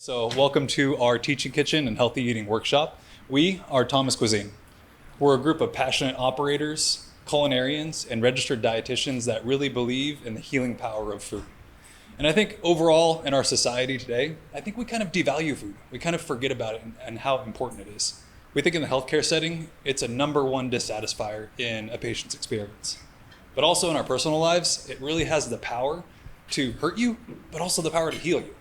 So welcome to our Teaching Kitchen and Healthy Eating Workshop. We are Thomas Cuisine. We're a group of passionate operators, culinarians, and registered dietitians that really believe in the healing power of food. And I think overall in our society today, I think we kind of devalue food. We kind of forget about it and how important it is. We think in the healthcare setting, it's a number one dissatisfier in a patient's experience. But also in our personal lives, it really has the power to hurt you, but also the power to heal you.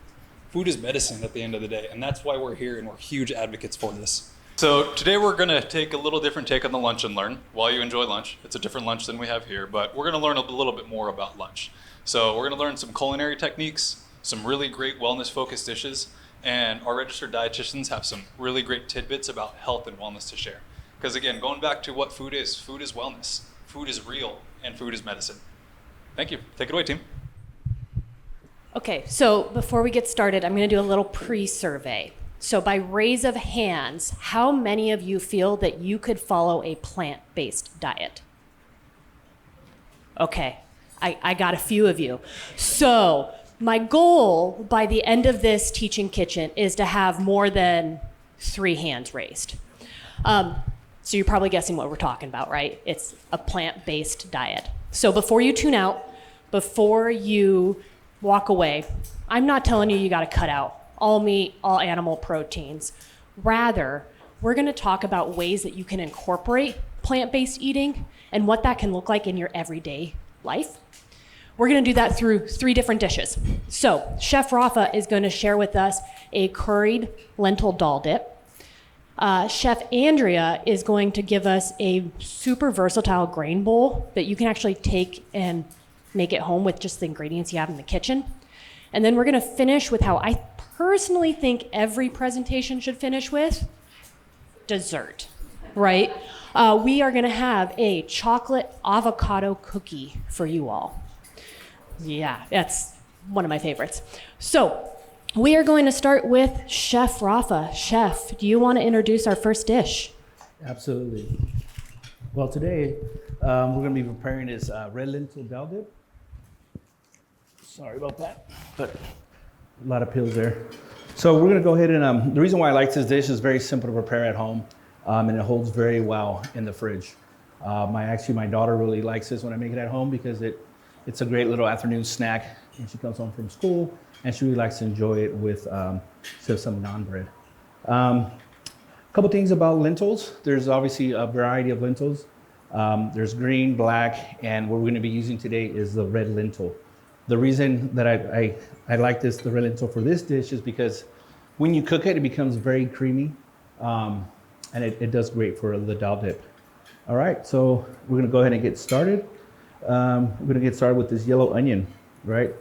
Food is medicine at the end of the day, and that's why we're here and we're huge advocates for this. So today we're gonna take a little different take on the lunch and learn while you enjoy lunch. It's a different lunch than we have here, but we're gonna learn a little bit more about lunch. So we're gonna learn some culinary techniques, some really great wellness-focused dishes, and our registered dietitians have some really great tidbits about health and wellness to share. Because again, going back to what food is wellness, food is real, and food is medicine. Thank you. Take it away, team. Okay, so before we get started, I'm going to do a little pre-survey. So by raise of hands, how many of you feel that you could follow a plant-based diet? Okay, I got a few of you. So my goal by the end of this teaching kitchen is to have more than 3 hands raised. So you're probably guessing what we're talking about, right? It's a plant-based diet. So before you tune out, before you walk away, I'm not telling you got to cut out all meat, all animal proteins. Rather, we're going to talk about ways that you can incorporate plant-based eating and what that can look like in your everyday life. We're going to do that through 3 different dishes. So Chef Rafa is going to share with us a curried lentil dal dip. Chef Andrea is going to give us a super versatile grain bowl that you can actually take and make it home with just the ingredients you have in the kitchen. And then we're going to finish with how I personally think every presentation should finish with dessert, right? We are going to have a chocolate avocado cookie for you all. Yeah, that's one of my favorites. So we are going to start with Chef Rafa. Chef, do you want to introduce our first dish? Absolutely. Well, today we're going to be preparing this red lentil dal dip. Sorry about that, but a lot of peels there. So we're going to go ahead and, the reason why I like this dish is very simple to prepare at home, and it holds very well in the fridge. My daughter really likes this when I make it at home because it's a great little afternoon snack when she comes home from school, and she really likes to enjoy it with some naan bread. A couple things about lentils. There's obviously a variety of lentils. There's green, black, and what we're going to be using today is the red lentil. The reason that I like the red lentil for this dish is because when you cook it, it becomes very creamy, and it does great for the dal dip. All right, so we're going to go ahead and get started. We're going to get started with this yellow onion, right?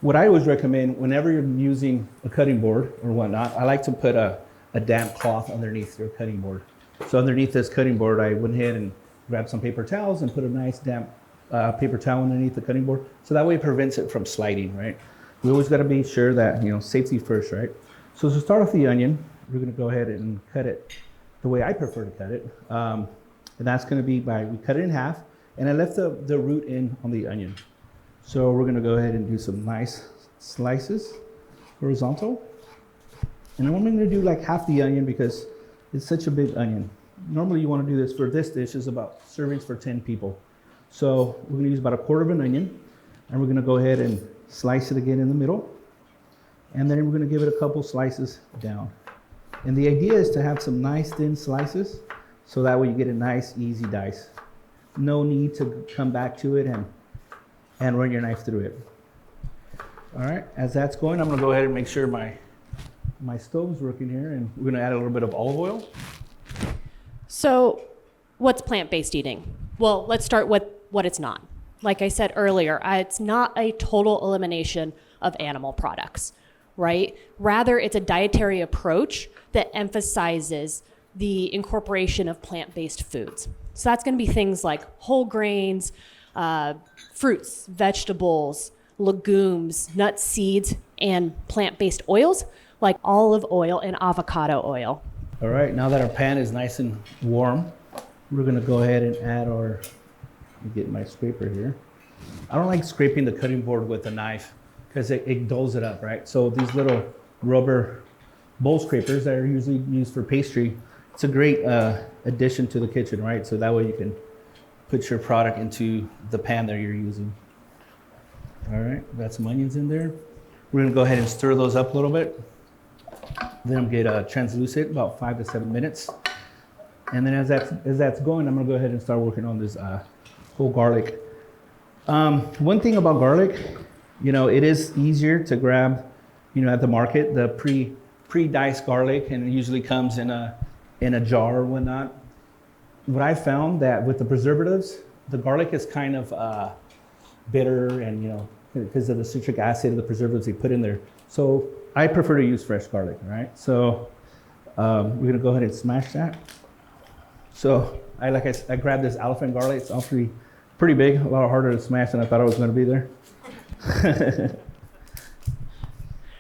What I always recommend whenever you're using a cutting board or whatnot, I like to put a damp cloth underneath your cutting board. So underneath this cutting board, I went ahead and grabbed some paper towels and put a nice damp paper towel underneath the cutting board. So that way it prevents it from sliding, right? We always got to be sure that, safety first, right? So to start off the onion, we're going to go ahead and cut it the way I prefer to cut it. And that's going to be we cut it in half, and I left the root in on the onion. So we're going to go ahead and do some nice slices, horizontal. And I'm only going to do like half the onion because it's such a big onion. Normally you want to do this for this dish is about servings for 10 people. So we're going to use about 1/4 of an onion, and we're going to go ahead and slice it again in the middle. And then we're going to give it a couple slices down. And the idea is to have some nice thin slices, so that way you get a nice easy dice. No need to come back to it and run your knife through it. All right, as that's going, I'm going to go ahead and make sure my stove's working here, and we're going to add a little bit of olive oil. So what's plant-based eating? Well, let's start with what it's not. Like I said earlier, it's not a total elimination of animal products, right? Rather, it's a dietary approach that emphasizes the incorporation of plant-based foods. So that's going to be things like whole grains, fruits, vegetables, legumes, nuts, seeds, and plant-based oils like olive oil and avocado oil. All right, now that our pan is nice and warm, we're going to go ahead and add let me get my scraper here. I don't like scraping the cutting board with a knife because it dulls it up, right? So these little rubber bowl scrapers that are usually used for pastry. It's a great addition to the kitchen, right? So that way you can put your product into the pan that you're using. All right, got some onions in there. We're gonna go ahead and stir those up a little bit. Let them get translucent, about 5 to 7 minutes. And then as that's going, I'm gonna go ahead and start working on this whole garlic. One thing about garlic, it is easier to grab, at the market, the pre-diced garlic, and it usually comes in a jar or whatnot. What I found that with the preservatives, the garlic is kind of bitter, and because of the citric acid of the preservatives they put in there. So I prefer to use fresh garlic, right? So we're gonna go ahead and smash that. So I grabbed this elephant garlic. It's awfully pretty big, a lot harder to smash than I thought it was gonna be there.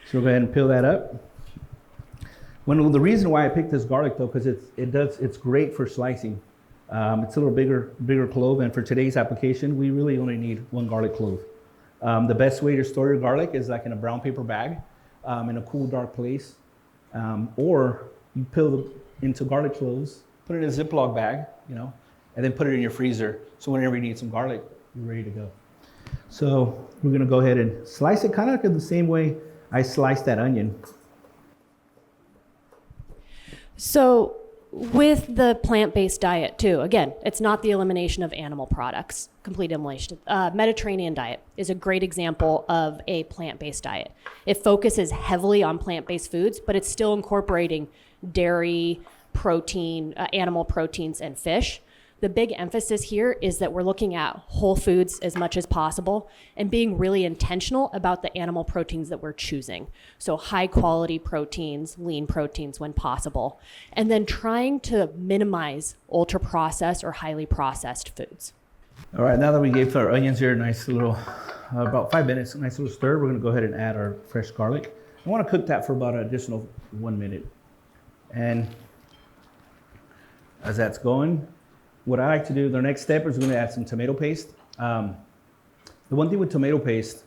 So we'll go ahead and peel that up. The reason why I picked this garlic though, because it's great for slicing. It's a little bigger clove, and for today's application, we really only need 1 garlic clove. The best way to store your garlic is like in a brown paper bag, in a cool, dark place, or you peel into garlic cloves, put it in a Ziploc bag, and then put it in your freezer. So whenever you need some garlic, you're ready to go. So we're gonna go ahead and slice it kind of like the same way I sliced that onion. So with the plant-based diet too, again, it's not the elimination of animal products, complete elimination. Mediterranean diet is a great example of a plant-based diet. It focuses heavily on plant-based foods, but it's still incorporating dairy, protein, animal proteins, and fish. The big emphasis here is that we're looking at whole foods as much as possible and being really intentional about the animal proteins that we're choosing. So high quality proteins, lean proteins when possible, and then trying to minimize ultra processed or highly processed foods. All right, now that we gave our onions here a nice little, about 5 minutes, a nice little stir, we're gonna go ahead and add our fresh garlic. I wanna cook that for about an additional 1 minute. And as that's going, what I like to do, the next step is going to add some tomato paste. The one thing with tomato paste,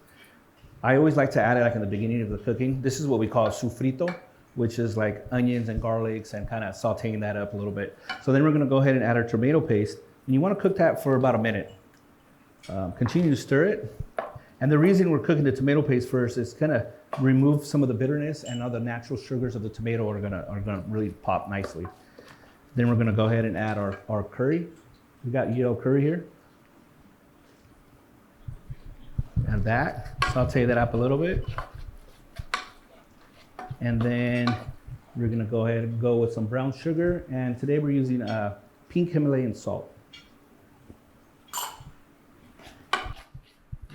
I always like to add it like in the beginning of the cooking. This is what we call sofrito, which is like onions and garlics and kind of sauteing that up a little bit. So then we're going to go ahead and add our tomato paste. And you want to cook that for about a minute. Continue to stir it. And the reason we're cooking the tomato paste first is kind of remove some of the bitterness, and all the natural sugars of the tomato are gonna really pop nicely. Then we're gonna go ahead and add our curry. We got yellow curry here. Add that, saute that up a little bit. And then we're gonna go ahead and go with some brown sugar. And today we're using pink Himalayan salt.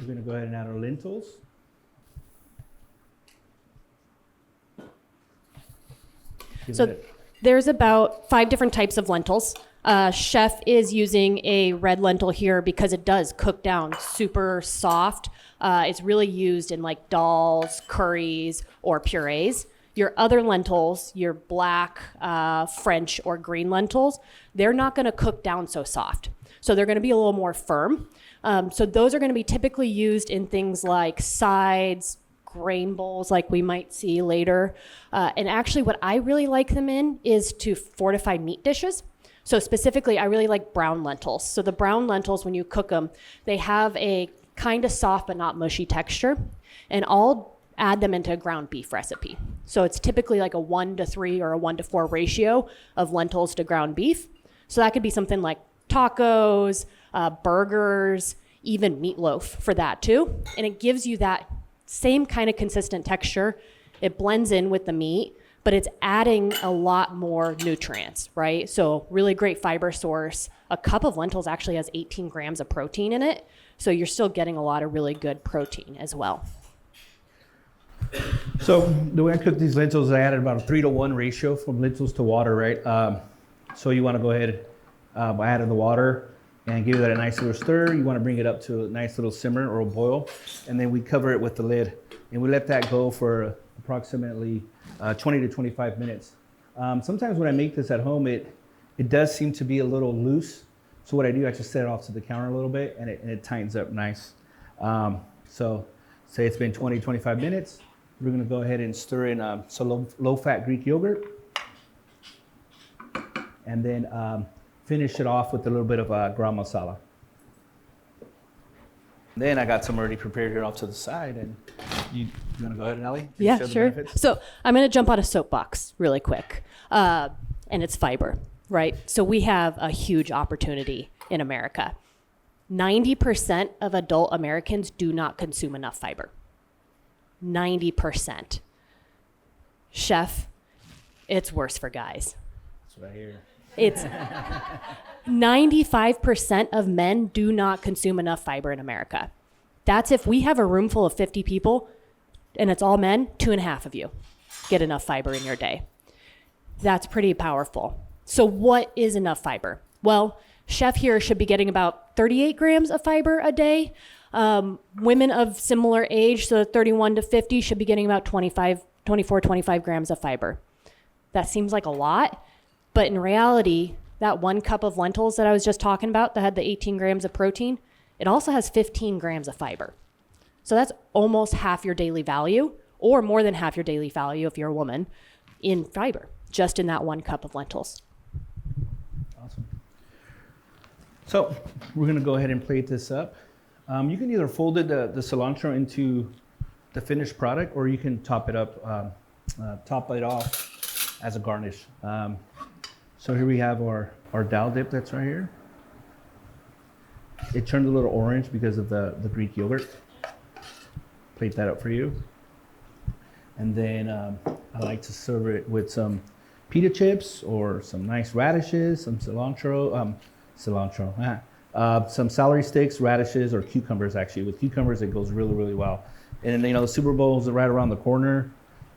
We're gonna go ahead and add our lentils. So there's about 5 different types of lentils. Chef is using a red lentil here because it does cook down super soft. It's really used in like dals, curries, or purees. Your other lentils, your black, French, or green lentils, they're not gonna cook down so soft. So they're gonna be a little more firm. So those are gonna be typically used in things like sides, grain bowls like we might see later. And actually what I really like them in is to fortify meat dishes. So specifically, I really like brown lentils. So the brown lentils, when you cook them, they have a kind of soft but not mushy texture. And I'll add them into a ground beef recipe. So it's typically like a 1-to-3 or a 1-to-4 ratio of lentils to ground beef. So that could be something like tacos, burgers, even meatloaf for that too. And it gives you that same kind of consistent texture. It blends in with the meat, but it's adding a lot more nutrients, right? So really great fiber source. A cup of lentils actually has 18 grams of protein in it. So you're still getting a lot of really good protein as well. So the way I cook these lentils, I added about a 3-to-1 ratio from lentils to water, right? So you want to go ahead, add in the water and give that a nice little stir. You want to bring it up to a nice little simmer or a boil, and then we cover it with the lid, and we let that go for approximately 20 to 25 minutes. Sometimes when I make this at home, it does seem to be a little loose. So what I do, I just set it off to the counter a little bit, and it tightens up nice. So say it's been 20, 25 minutes. We're gonna go ahead and stir in some low-fat Greek yogurt. And then finish it off with a little bit of garam masala. Then I got some already prepared here off to the side. And you want to go ahead, Ali? Yeah, sure. So I'm going to jump on a soapbox really quick. And it's fiber, right? So we have a huge opportunity in America. 90% of adult Americans do not consume enough fiber. 90%. Chef, it's worse for guys. That's what I hear. It's 95% of men do not consume enough fiber in America. That's if we have a room full of 50 people and it's all men, 2.5 of you get enough fiber in your day. That's pretty powerful. So what is enough fiber? Well, chef here should be getting about 38 grams of fiber a day. Women of similar age, so 31 to 50, should be getting about 25 grams of fiber. That seems like a lot. But in reality, that 1 cup of lentils that I was just talking about that had the 18 grams of protein, it also has 15 grams of fiber. So that's almost half your daily value, or more than half your daily value if you're a woman, in fiber, just in that 1 cup of lentils. Awesome. So we're gonna go ahead and plate this up. You can either fold the cilantro into the finished product, or you can top it off as a garnish. So here we have our dal dip that's right here. It turned a little orange because of the Greek yogurt. Plate that up for you. And then I like to serve it with some pita chips or some nice radishes, some cilantro, some celery sticks, radishes, or cucumbers actually. With cucumbers, it goes really, really well. And the Super Bowl is right around the corner.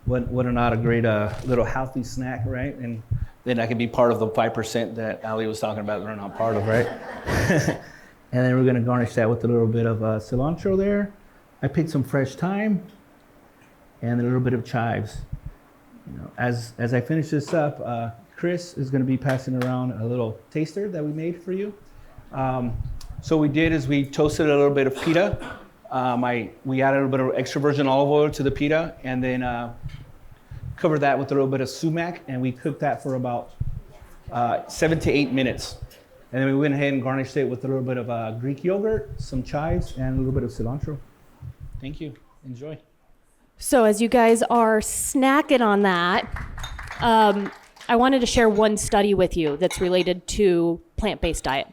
What a not a great little healthy snack, right? And then I can be part of the 5% that Ali was talking about that we're not part of, right? And then we're gonna garnish that with a little bit of cilantro there. I picked some fresh thyme and a little bit of chives. As I finish this up, Chris is gonna be passing around a little taster that we made for you. So what we did is we toasted a little bit of pita. We added a little bit of extra virgin olive oil to the pita, and then covered that with a little bit of sumac, and we cooked that for about 7 to 8 minutes. And then we went ahead and garnished it with a little bit of Greek yogurt, some chives, and a little bit of cilantro. Thank you. Enjoy. So as you guys are snacking on that, I wanted to share one study with you that's related to plant-based diet.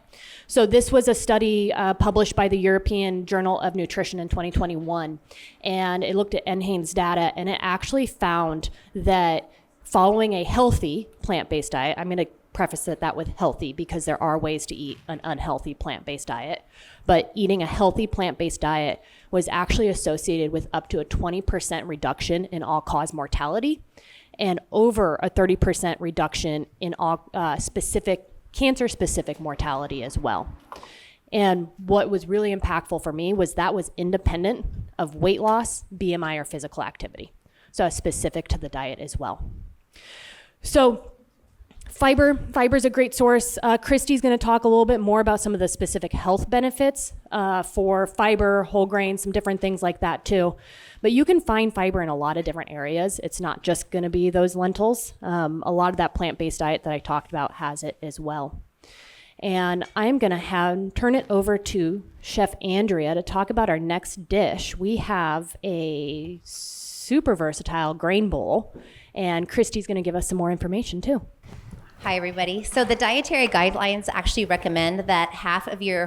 So this was a study published by the European Journal of Nutrition in 2021, and it looked at NHANES data, and it actually found that following a healthy plant-based diet, I'm going to preface that with healthy because there are ways to eat an unhealthy plant-based diet, but eating a healthy plant-based diet was actually associated with up to a 20% reduction in all-cause mortality and over a 30% reduction in all cancer-specific mortality as well. And what was really impactful for me was that was independent of weight loss, BMI, or physical activity. So specific to the diet as well. So fiber is a great source. Christie's going to talk a little bit more about some of the specific health benefits for fiber, whole grains, some different things like that too. But you can find fiber in a lot of different areas. It's not just going to be those lentils. A lot of that plant-based diet that I talked about has it as well. And I'm going to turn it over to Chef Andrea to talk about our next dish. We have a super versatile grain bowl, and Christie's going to give us some more information too. Hi, everybody. So the dietary guidelines actually recommend that half of your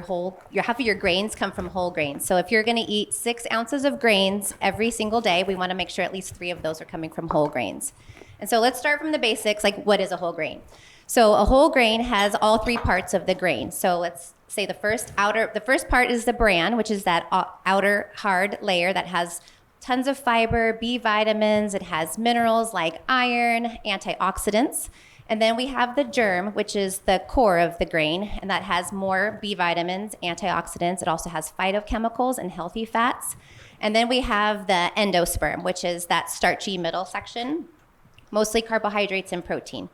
grains come from whole grains. So if you're going to eat 6 ounces of grains every single day, we want to make sure at least 3 of those are coming from whole grains. And so let's start from the basics, like what is a whole grain? So a whole grain has all 3 parts of the grain. So let's say the first part is the bran, which is that outer hard layer that has tons of fiber, B vitamins. It has minerals like iron, antioxidants. And then we have the germ, which is the core of the grain, and that has more B vitamins, antioxidants. It also has phytochemicals and healthy fats. And then we have the endosperm, which is that starchy middle section, mostly carbohydrates and protein.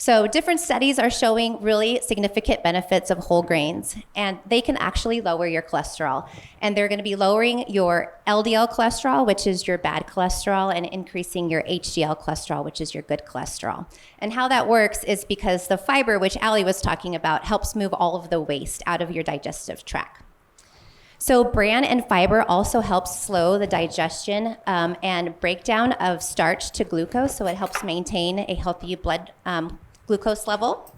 So different studies are showing really significant benefits of whole grains, and they can actually lower your cholesterol. And they're going to be lowering your LDL cholesterol, which is your bad cholesterol, and increasing your HDL cholesterol, which is your good cholesterol. And how that works is because the fiber, which Ali was talking about, helps move all of the waste out of your digestive tract. So bran and fiber also helps slow the digestion and breakdown of starch to glucose, so it helps maintain a healthy blood glucose level.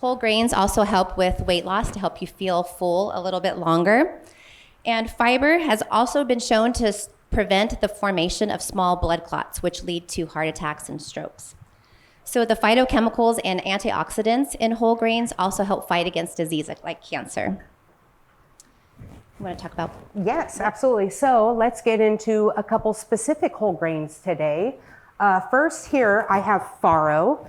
Whole grains also help with weight loss to help you feel full a little bit longer. And fiber has also been shown to prevent the formation of small blood clots, which lead to heart attacks and strokes. So the phytochemicals and antioxidants in whole grains also help fight against disease like cancer. You want to talk about? Yes, absolutely. So let's get into a couple specific whole grains today. First here, I have farro.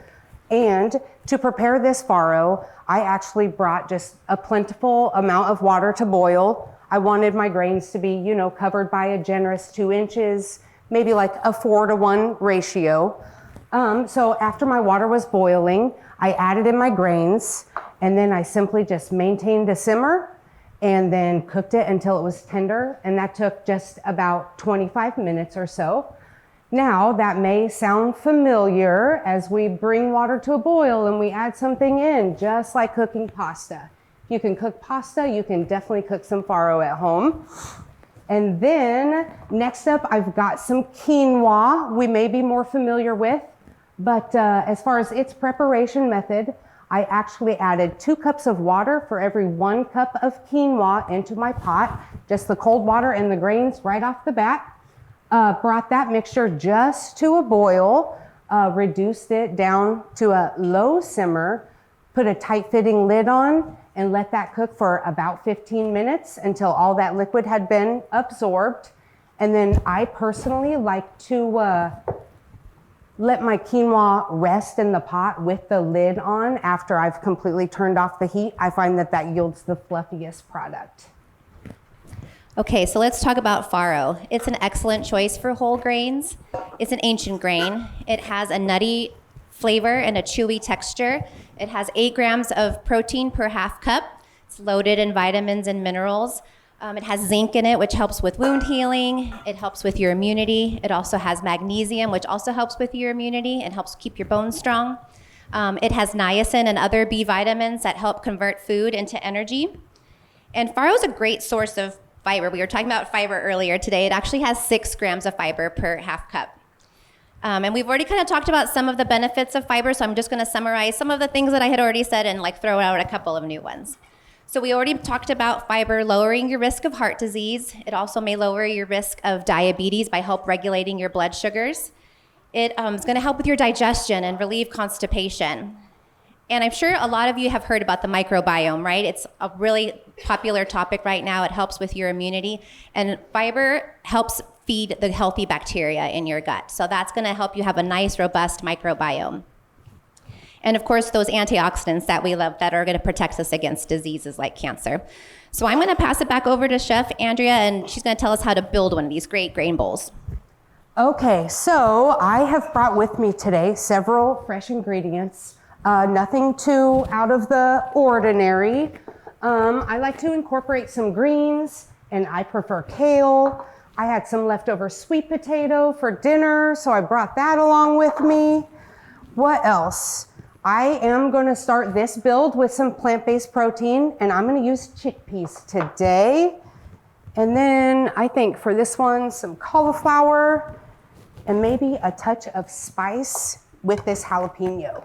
And to prepare this farro, I actually brought just a plentiful amount of water to boil. I wanted my grains to be, covered by a generous 2 inches, maybe like a 4-to-1 ratio. So after my water was boiling, I added in my grains, and then I simply just maintained a simmer and then cooked it until it was tender. And that took just about 25 minutes or so. Now, that may sound familiar as we bring water to a boil and we add something in, just like cooking pasta. If you can cook pasta, you can definitely cook some farro at home. And then next up, I've got some quinoa we may be more familiar with, but as far as its preparation method, I actually added 2 cups of water for every 1 cup of quinoa into my pot, just the cold water and the grains right off the bat. Brought that mixture just to a boil, reduced it down to a low simmer, put a tight-fitting lid on, and let that cook for about 15 minutes until all that liquid had been absorbed. And then I personally like to let my quinoa rest in the pot with the lid on after I've completely turned off the heat. I find that that yields the fluffiest product. Okay, so let's talk about farro. It's an excellent choice for whole grains. It's an ancient grain. It has a nutty flavor and a chewy texture. It has 8 grams of protein per half cup. It's loaded in vitamins and minerals. It has zinc in it, which helps with wound healing. It helps with your immunity. It also has magnesium, which also helps with your immunity and helps keep your bones strong. It has niacin and other B vitamins that help convert food into energy. And farro is a great source of fiber. We were talking about fiber earlier today. It actually has 6 grams of fiber per half cup. And we've already kind of talked about some of the benefits of fiber, so I'm just going to summarize some of the things that I had already said and throw out a couple of new ones. So we already talked about fiber lowering your risk of heart disease. It also may lower your risk of diabetes by help regulating your blood sugars. It is going to help with your digestion and relieve constipation. And I'm sure a lot of you have heard about the microbiome, right? It's a really popular topic right now. It helps with your immunity. And fiber helps feed the healthy bacteria in your gut. So that's going to help you have a nice, robust microbiome. And of course, those antioxidants that we love that are going to protect us against diseases like cancer. So I'm going to pass it back over to Chef Andrea, and she's going to tell us how to build one of these great grain bowls. Okay, so I have brought with me today several fresh ingredients. Nothing too out of the ordinary. I like to incorporate some greens, and I prefer kale. I had some leftover sweet potato for dinner, so I brought that along with me. What else? I am going to start this build with some plant-based protein, and I'm going to use chickpeas today. And then I think for this one, some cauliflower, and maybe a touch of spice with this jalapeno.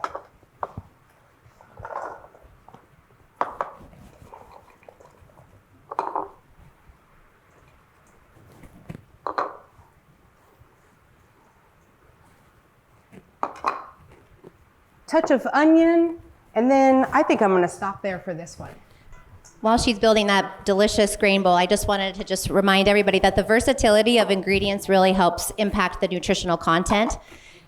Touch of onion, and then I think I'm going to stop there for this one. While she's building that delicious grain bowl, I just wanted to just remind everybody that the versatility of ingredients really helps impact the nutritional content.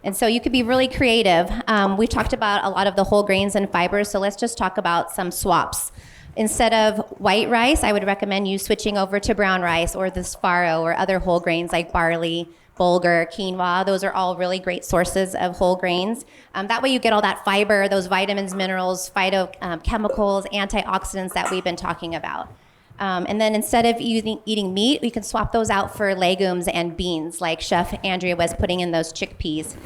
And so you could be really creative. We talked about a lot of the whole grains and fibers, so let's just talk about some swaps. Instead of white rice, I would recommend you switching over to brown rice or this farro or other whole grains like barley, bulgur, quinoa. Those are all really great sources of whole grains. That way you get all that fiber, those vitamins, minerals, phytochemicals, antioxidants that we've been talking about. And then instead of eating meat, we can swap those out for legumes and beans, like Chef Andrea was putting in those chickpeas.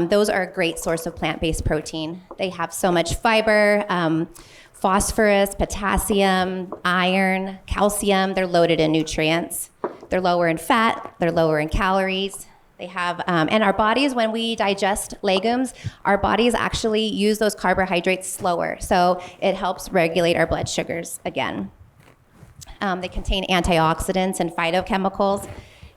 Those are a great source of plant-based protein. They have so much fiber, phosphorus, potassium, iron, calcium. They're loaded in nutrients. They're lower in fat. They're lower in calories. They have, and our bodies, when we digest legumes, our bodies actually use those carbohydrates slower. So it helps regulate our blood sugars again. They contain antioxidants and phytochemicals.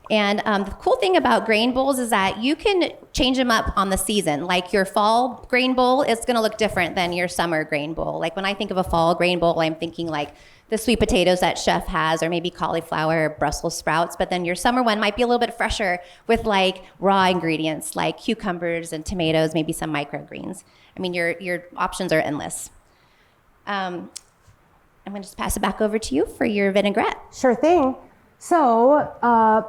And the cool thing about grain bowls is that you can change them up on the season. Like your fall grain bowl is gonna look different than your summer grain bowl. Like when I think of a fall grain bowl, I'm thinking like the sweet potatoes that Chef has, or maybe cauliflower or Brussels sprouts. But then your summer one might be a little bit fresher with like raw ingredients like cucumbers and tomatoes, maybe some microgreens. I mean, your options are endless. I'm gonna just pass it back over to you for your vinaigrette. Sure thing. So,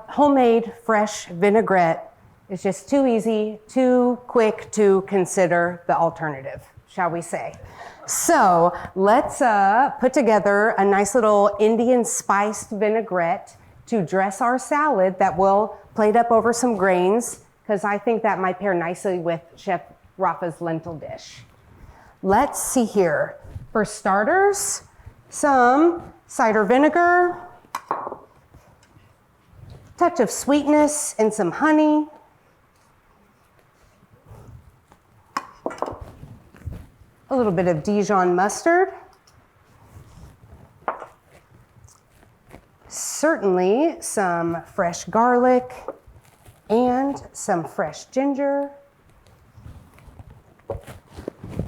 homemade fresh vinaigrette is just too easy, too quick to consider the alternative, shall we say. So, let's put together a nice little Indian spiced vinaigrette to dress our salad that we'll plate up over some grains, because I think that might pair nicely with Chef Rafa's lentil dish. Let's see here. For starters, some cider vinegar, touch of sweetness and some honey. A little bit of Dijon mustard. Certainly some fresh garlic and some fresh ginger.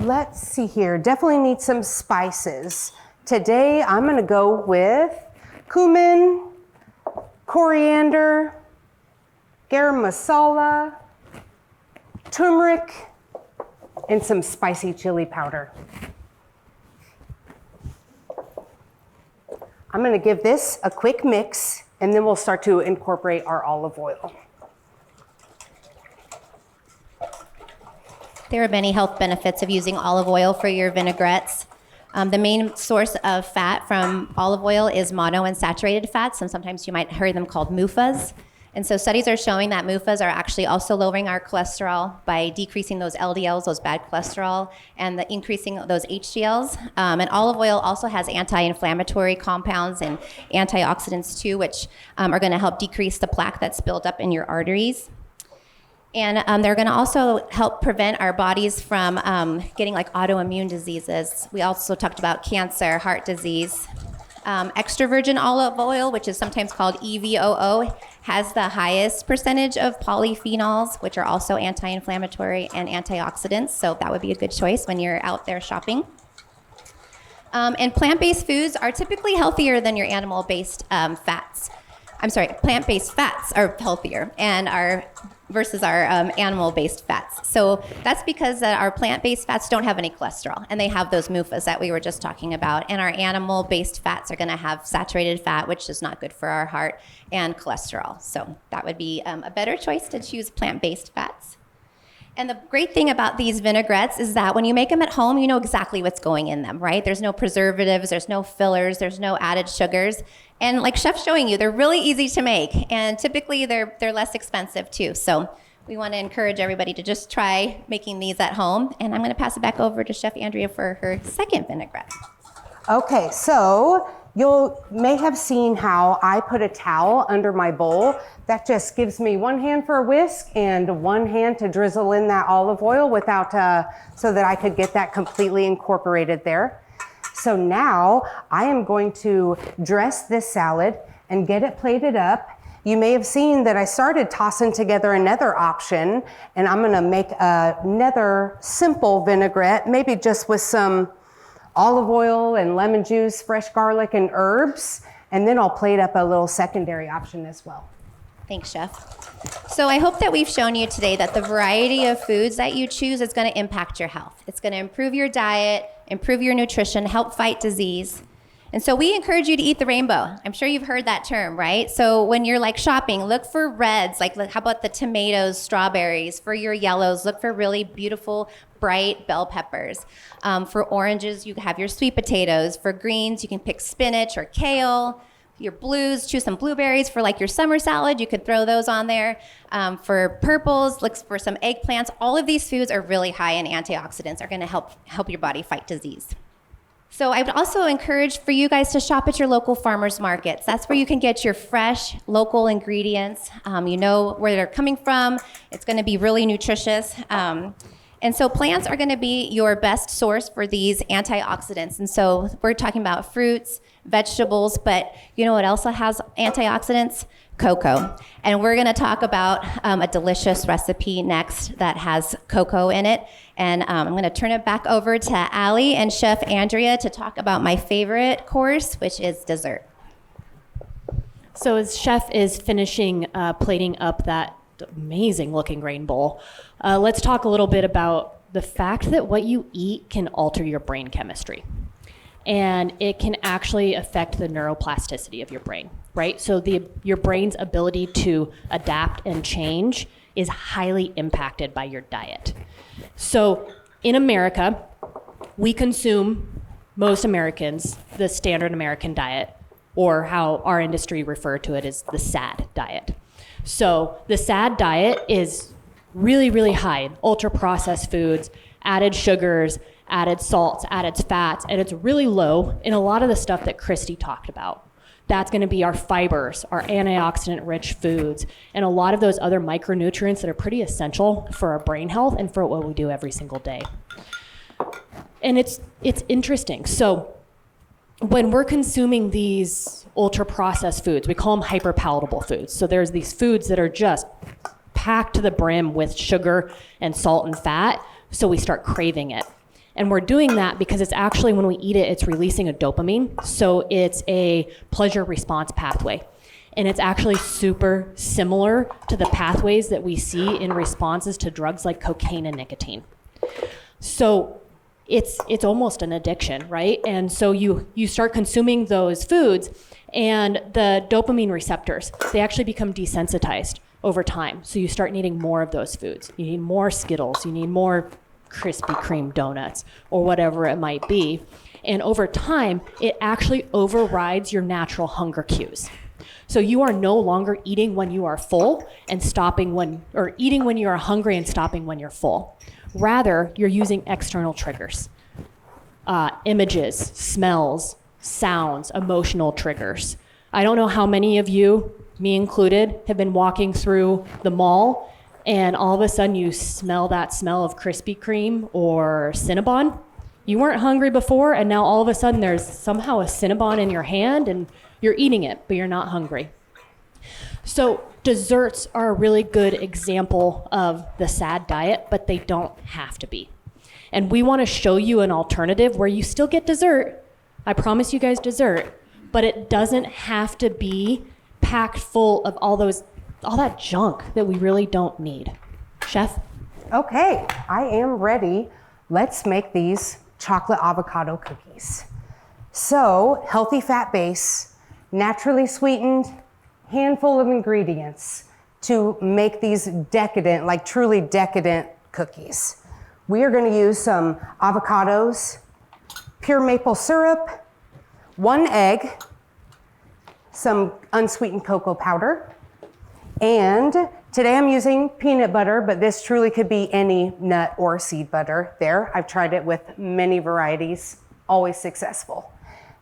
Let's see here, definitely need some spices. Today I'm gonna go with cumin, coriander, garam masala, turmeric, and some spicy chili powder. I'm gonna give this a quick mix, and then we'll start to incorporate our olive oil. There are many health benefits of using olive oil for your vinaigrettes. The main source of fat from olive oil is monounsaturated fats, and sometimes you might hear them called MUFAs. And so studies are showing that MUFAs are actually also lowering our cholesterol by decreasing those LDLs, those bad cholesterol, and increasing those HDLs. And olive oil also has anti-inflammatory compounds and antioxidants too, which are gonna help decrease the plaque that's built up in your arteries. And they're gonna also help prevent our bodies from getting like autoimmune diseases. We also talked about cancer, heart disease. Extra virgin olive oil, which is sometimes called EVOO, has the highest percentage of polyphenols, which are also anti-inflammatory and antioxidants. So that would be a good choice when you're out there shopping. And plant-based foods are typically healthier than your animal-based fats. I'm sorry, plant-based fats are healthier versus our animal-based fats. So that's because our plant-based fats don't have any cholesterol, and they have those MUFAs that we were just talking about. And our animal-based fats are gonna have saturated fat, which is not good for our heart, and cholesterol. So that would be a better choice to choose plant-based fats. And the great thing about these vinaigrettes is that when you make them at home, you know exactly what's going in them, right? There's no preservatives, there's no fillers, there's no added sugars. And like Chef's showing you, they're really easy to make. And typically they're less expensive too. So we want to encourage everybody to just try making these at home. And I'm going to pass it back over to Chef Andrea for her second vinaigrette. Okay, so you may have seen how I put a towel under my bowl. That just gives me one hand for a whisk and one hand to drizzle in that olive oil without, so that I could get that completely incorporated there. So now I am going to dress this salad and get it plated up. You may have seen that I started tossing together another option, and I'm gonna make another simple vinaigrette, maybe just with some olive oil and lemon juice, fresh garlic and herbs, and then I'll plate up a little secondary option as well. Thanks, Chef. So I hope that we've shown you today that the variety of foods that you choose is going to impact your health. It's going to improve your diet, improve your nutrition, help fight disease. And so we encourage you to eat the rainbow. I'm sure you've heard that term, right? So when you're like shopping, look for reds, like how about the tomatoes, strawberries? For your yellows, look for really beautiful, bright bell peppers. For oranges, you have your sweet potatoes. For greens, you can pick spinach or kale. Your blues, choose some blueberries for like your summer salad. You could throw those on there. For purples, look for some eggplants. All of these foods are really high in antioxidants, are gonna help your body fight disease. So I would also encourage for you guys to shop at your local farmers markets. That's where you can get your fresh local ingredients. You know where they're coming from. It's gonna be really nutritious. And so plants are gonna be your best source for these antioxidants. And so we're talking about fruits, vegetables, but you know what else has antioxidants? Cocoa. And we're gonna talk about a delicious recipe next that has cocoa in it. And I'm gonna turn it back over to Ali and Chef Andrea to talk about my favorite course, which is dessert. So as Chef is finishing plating up that amazing looking grain bowl, let's talk a little bit about the fact that what you eat can alter your brain chemistry. And it can actually affect the neuroplasticity of your brain, right? So your brain's ability to adapt and change is highly impacted by your diet. So in America, we consume, most Americans, the standard American diet, or how our industry refer to it as the SAD diet. So the SAD diet is really, really high in ultra-processed foods, added sugars, added salts, added fats, and it's really low in a lot of the stuff that Christie talked about. That's gonna be our fibers, our antioxidant-rich foods, and a lot of those other micronutrients that are pretty essential for our brain health and for what we do every single day. And it's interesting. So when we're consuming these ultra-processed foods, we call them hyper-palatable foods. So there's these foods that are just packed to the brim with sugar and salt and fat, so we start craving it. And we're doing that because it's actually, when we eat it, it's releasing a dopamine. So it's a pleasure response pathway. And it's actually super similar to the pathways that we see in responses to drugs like cocaine and nicotine. So it's almost an addiction, right? And so you start consuming those foods, and the dopamine receptors, they actually become desensitized over time. So you start needing more of those foods. You need more Skittles, you need more Krispy Kreme donuts, or whatever it might be. And over time, it actually overrides your natural hunger cues. So you are no longer eating when you are full and stopping or eating when you are hungry and stopping when you're full. Rather, you're using external triggers, images, smells, sounds, emotional triggers. I don't know how many of you, me included, have been walking through the mall and all of a sudden you smell that smell of Krispy Kreme or Cinnabon. You weren't hungry before, and now all of a sudden there's somehow a Cinnabon in your hand and you're eating it, but you're not hungry. So desserts are a really good example of the SAD diet, but they don't have to be. And we want to show you an alternative where you still get dessert. I promise you guys dessert, but it doesn't have to be packed full of all that junk that we really don't need. Chef? Okay, I am ready. Let's make these chocolate avocado cookies. So, healthy fat base, naturally sweetened, handful of ingredients to make these decadent, like truly decadent cookies. We are going to use some avocados, pure maple syrup, 1 egg, some unsweetened cocoa powder, and today I'm using peanut butter, but this truly could be any nut or seed butter there. I've tried it with many varieties, always successful.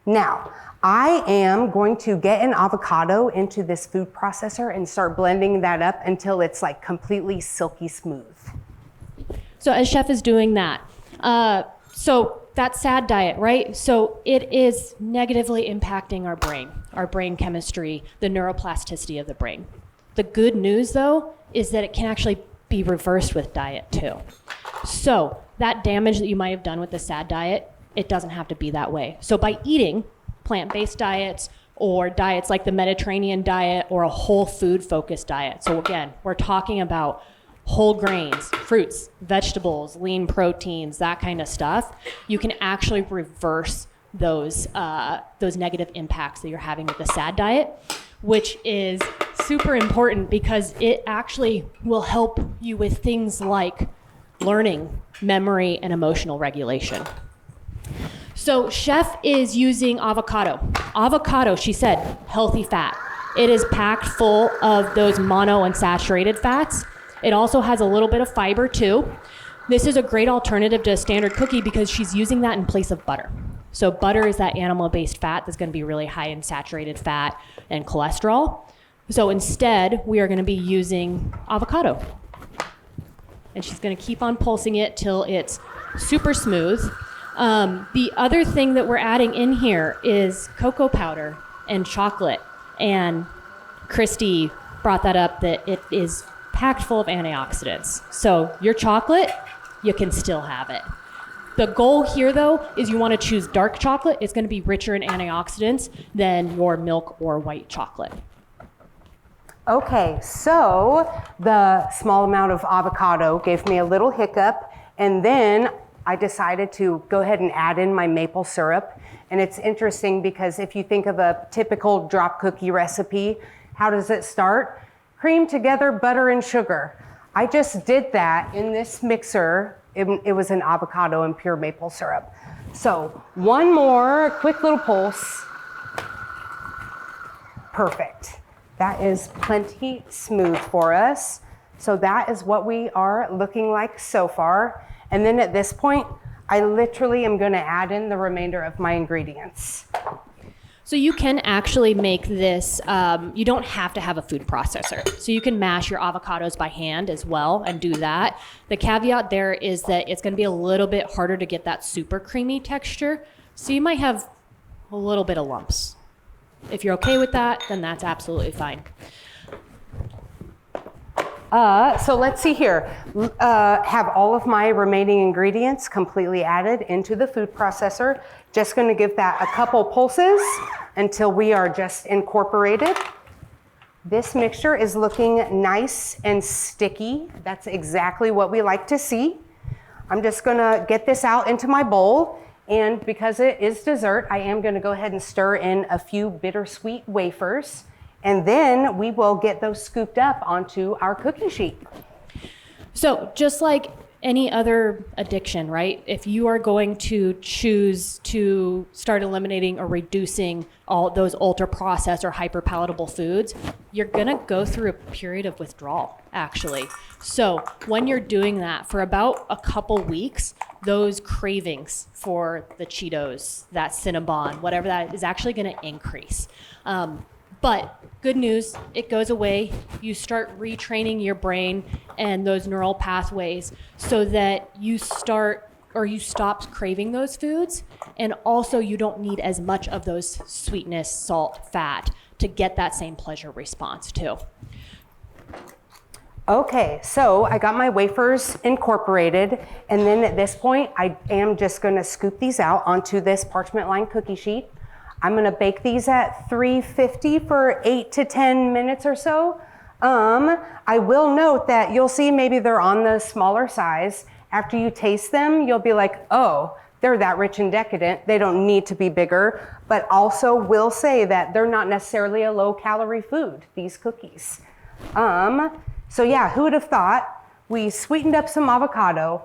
Now, I am going to get an avocado into this food processor and start blending that up until it's like completely silky smooth. So as Chef is doing that, so that SAD diet, right? So it is negatively impacting our brain chemistry, the neuroplasticity of the brain. The good news, though, is that it can actually be reversed with diet, too. So that damage that you might have done with the SAD diet, it doesn't have to be that way. So by eating plant-based diets or diets like the Mediterranean diet or a whole food-focused diet, so again, we're talking about whole grains, fruits, vegetables, lean proteins, that kind of stuff, you can actually reverse those negative impacts that you're having with the SAD diet, which is super important because it actually will help you with things like learning, memory, and emotional regulation. So Chef is using avocado. Avocado, she said, healthy fat. It is packed full of those monounsaturated fats. It also has a little bit of fiber too. This is a great alternative to a standard cookie because she's using that in place of butter. So butter is that animal-based fat that's going to be really high in saturated fat and cholesterol. So instead, we are going to be using avocado. And she's going to keep on pulsing it till it's super smooth. The other thing that we're adding in here is cocoa powder and chocolate. And Christie brought that up, that it is packed full of antioxidants. So your chocolate, you can still have it. The goal here, though, is you want to choose dark chocolate. It's going to be richer in antioxidants than your milk or white chocolate. Okay, so the small amount of avocado gave me a little hiccup, and then I decided to go ahead and add in my maple syrup. And it's interesting because if you think of a typical drop cookie recipe, how does it start? Cream together butter and sugar. I just did that in this mixer. It was an avocado and pure maple syrup. So one more quick little pulse. Perfect. That is plenty smooth for us. So that is what we are looking like so far. And then at this point, I literally am going to add in the remainder of my ingredients. So you can actually make this, you don't have to have a food processor. So you can mash your avocados by hand as well and do that. The caveat there is that it's going to be a little bit harder to get that super creamy texture. So you might have a little bit of lumps. If you're okay with that, then that's absolutely fine. So let's see here. Have all of my remaining ingredients completely added into the food processor. Just going to give that a couple pulses until we are just incorporated. This mixture is looking nice and sticky. That's exactly what we like to see. I'm just going to get this out into my bowl. And because it is dessert, I am going to go ahead and stir in a few bittersweet wafers. And then we will get those scooped up onto our cookie sheet. So just like any other addiction, right? If you are going to choose to start eliminating or reducing all those ultra processed or hyper palatable foods, you're gonna go through a period of withdrawal, actually. So when you're doing that for about a couple weeks, those cravings for the Cheetos, that Cinnabon, whatever that is actually gonna increase. But good news, it goes away. You start retraining your brain and those neural pathways so that you stop craving those foods. And also you don't need as much of those sweetness, salt, fat to get that same pleasure response too. Okay, so I got my wafers incorporated, and then at this point, I am just gonna scoop these out onto this parchment lined cookie sheet. I'm gonna bake these at 350 for 8 to 10 minutes or so. I will note that you'll see maybe they're on the smaller size. After you taste them, you'll be like, oh, they're that rich and decadent. They don't need to be bigger, but also will say that they're not necessarily a low calorie food, these cookies. So yeah, who would have thought? We sweetened up some avocado,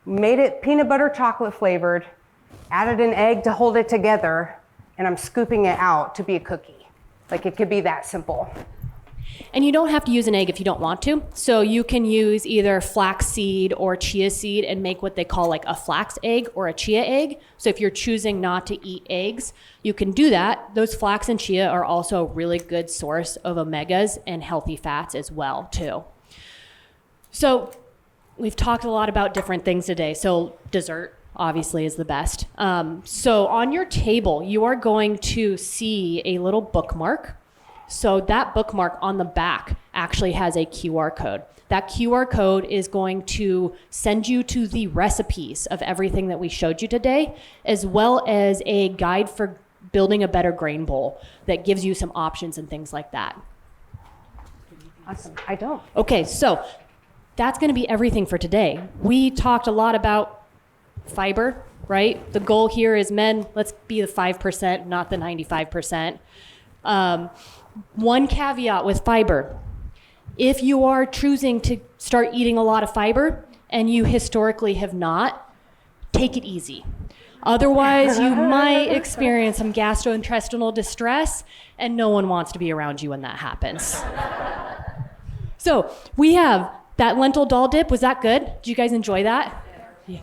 made it peanut butter chocolate flavored, added an egg to hold it together, and I'm scooping it out to be a cookie. Like, it could be that simple. And you don't have to use an egg if you don't want to. So you can use either flaxseed or chia seed and make what they call like a flax egg or a chia egg. So if you're choosing not to eat eggs, you can do that. Those flax and chia are also a really good source of omegas and healthy fats as well too. So we've talked a lot about different things today. So dessert obviously is the best. So on your table, you are going to see a little bookmark. So that bookmark on the back actually has a QR code. That QR code is going to send you to the recipes of everything that we showed you today, as well as a guide for building a better grain bowl that gives you some options and things like that. Awesome. I don't. Okay, so that's going to be everything for today. We talked a lot about fiber, right? The goal here is men, let's be the 5%, not the 95%. One caveat with fiber. If you are choosing to start eating a lot of fiber and you historically have not, take it easy. Otherwise, you might experience some gastrointestinal distress, and no one wants to be around you when that happens. So we have that lentil dal dip. Was that good? Did you guys enjoy that? Yeah.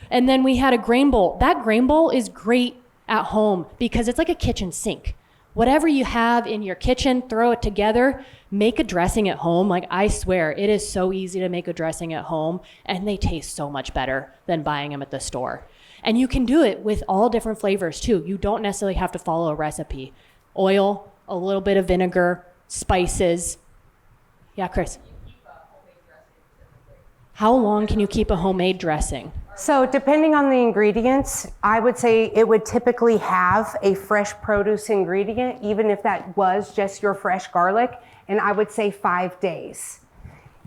And then we had a grain bowl. That grain bowl is great at home because it's like a kitchen sink. Whatever you have in your kitchen, throw it together, make a dressing at home. Like, I swear, it is so easy to make a dressing at home, and they taste so much better than buying them at the store. And you can do it with all different flavors too. You don't necessarily have to follow a recipe. Oil, a little bit of vinegar, spices. Yeah, Chris. How long can you keep a homemade dressing? So depending on the ingredients, I would say it would typically have a fresh produce ingredient, even if that was just your fresh garlic, and I would say 5 days.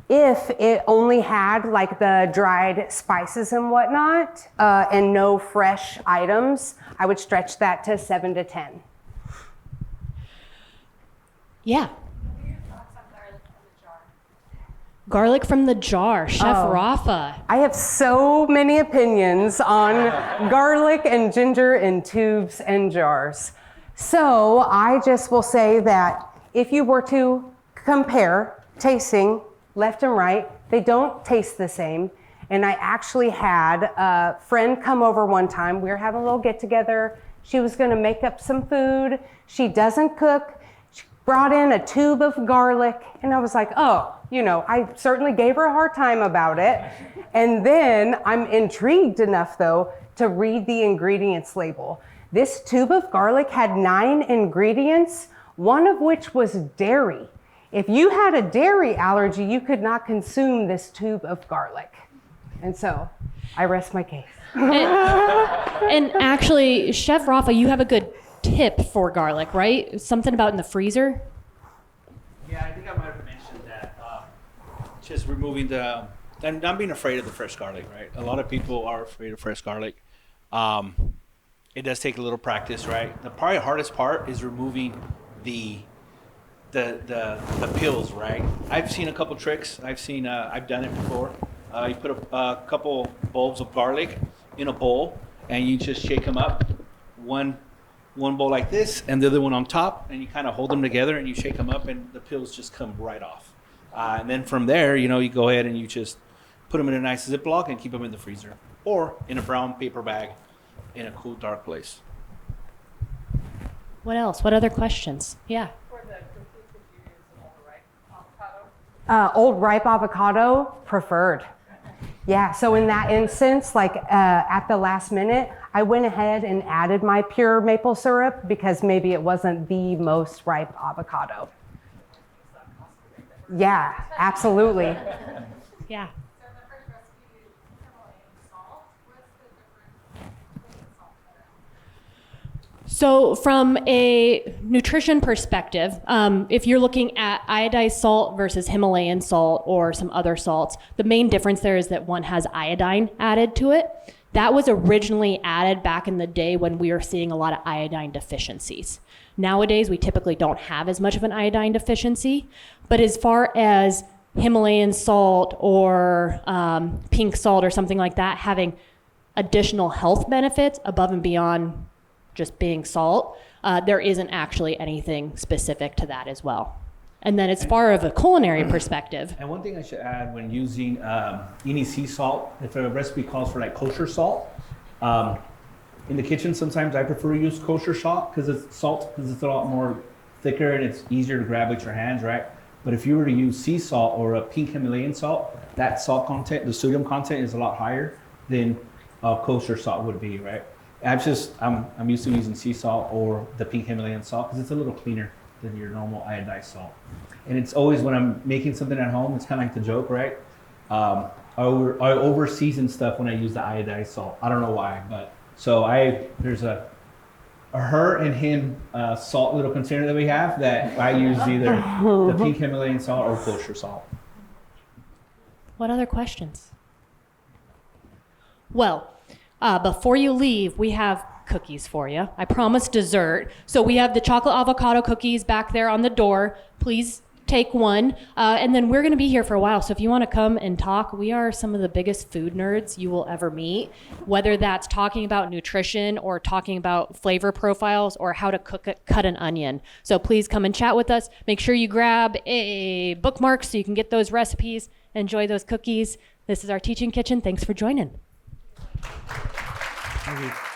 If it only had like the dried spices and whatnot, and no fresh items, I would stretch that to 7 to 10. Yeah. Garlic from the jar, Chef Rafa. I have so many opinions on garlic and ginger in tubes and jars. So I just will say that if you were to compare tasting left and right, they don't taste the same. And I actually had a friend come over one time. We were having a little get together. She was gonna make up some food. She doesn't cook. She brought in a tube of garlic, and I was like, oh, you know, I certainly gave her a hard time about it. And then I'm intrigued enough though to read the ingredients label. This tube of garlic had 9 ingredients, one of which was dairy. If you had a dairy allergy, you could not consume this tube of garlic. And so I rest my case. And actually, Chef Rafa, you have a good tip for garlic, right? Something about in the freezer? Yeah, I think I might have mentioned that. Just removing and not being afraid of the fresh garlic, right? A lot of people are afraid of fresh garlic. It does take a little practice, right? The probably hardest part is removing the peels, right? I've seen a couple tricks. I've done it before. You put a couple bulbs of garlic in a bowl, and you just shake them up. One bowl like this, and the other one on top, and you kind of hold them together, and you shake them up, and the peels just come right off. And then from there, you know, you go ahead and you just put them in a nice Ziploc and keep them in the freezer, or in a brown paper bag in a cool, dark place. What else? What other questions? Yeah. Old ripe avocado, preferred. Yeah, so in that instance, like at the last minute, I went ahead and added my pure maple syrup because maybe it wasn't the most ripe avocado. Yeah, absolutely. Yeah. So from a nutrition perspective, if you're looking at iodized salt versus Himalayan salt or some other salts, the main difference there is that one has iodine added to it. That was originally added back in the day when we were seeing a lot of iodine deficiencies. Nowadays, we typically don't have as much of an iodine deficiency, but as far as Himalayan salt or pink salt or something like that having additional health benefits above and beyond just being salt, there isn't actually anything specific to that as well. And then as far as a culinary perspective. And one thing I should add when using any sea salt, if a recipe calls for like kosher salt, in the kitchen sometimes I prefer to use kosher salt because it's a lot more thicker and it's easier to grab with your hands, right? But if you were to use sea salt or a pink Himalayan salt, that salt content, the sodium content is a lot higher than kosher salt would be, right? I'm used to using sea salt or the pink Himalayan salt because it's a little cleaner than your normal iodized salt. And it's always when I'm making something at home, it's kind of like the joke, right? I over season stuff when I use the iodized salt. I don't know why, but so there's a her and him salt little container that we have that I use either the pink Himalayan salt or kosher salt. What other questions? Well, Before you leave, we have cookies for you. I promise dessert. So we have the chocolate avocado cookies back there on the door. Please take one. And then we're going to be here for a while. So if you want to come and talk, we are some of the biggest food nerds you will ever meet, whether that's talking about nutrition or talking about flavor profiles or how to cut an onion. So please come and chat with us. Make sure you grab a bookmark so you can get those recipes, enjoy those cookies. This is our teaching kitchen. Thanks for joining. Thank you.